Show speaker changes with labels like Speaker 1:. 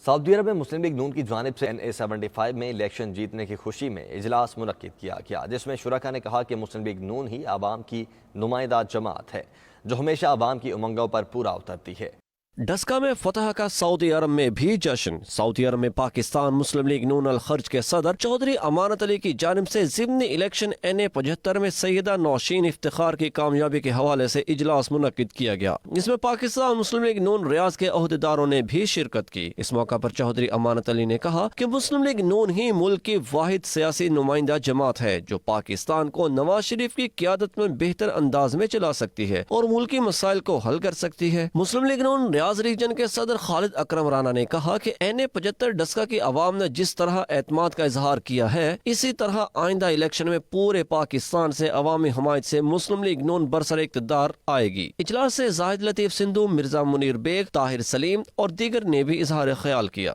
Speaker 1: سعودی عرب میں مسلم لیگ نون کی جانب سے NA75 میں الیکشن جیتنے کی خوشی میں اجلاس منعقد کیا گیا، جس میں شرکاء نے کہا کہ مسلم لیگ نون ہی عوام کی نمائندہ جماعت ہے جو ہمیشہ عوام کی امنگوں پر پورا اترتی ہے۔
Speaker 2: ڈسکا میں فتح کا سعودی عرب میں بھی جشن۔ سعودی عرب میں پاکستان مسلم لیگ نون الخرج کے صدر چودھری امانت علی کی جانب سے ضمن الیکشن NA75 میں سیدہ نوشین افتخار کی کامیابی کے حوالے سے اجلاس منعقد کیا گیا، جس میں پاکستان مسلم لیگ نون ریاض کے عہدیداروں نے بھی شرکت کی۔ اس موقع پر چودھری امانت علی نے کہا کہ مسلم لیگ نون ہی ملک کی واحد سیاسی نمائندہ جماعت ہے جو پاکستان کو نواز شریف کی قیادت میں بہتر انداز میں چلا سکتی ہے اور ملکی مسائل کو حل کر سکتی ہے۔ مسلم لیگ نون ریاض ریجن کے صدر خالد اکرم رانا نے کہا کہ NA75 ڈسکا کی عوام نے جس طرح اعتماد کا اظہار کیا ہے، اسی طرح آئندہ الیکشن میں پورے پاکستان سے عوامی حمایت سے مسلم لیگ نون برسر اقتدار آئے گی۔ اجلاس سے زاہد لطیف سندھو، مرزا منیر بیگ، طاہر سلیم اور دیگر نے بھی اظہار خیال کیا۔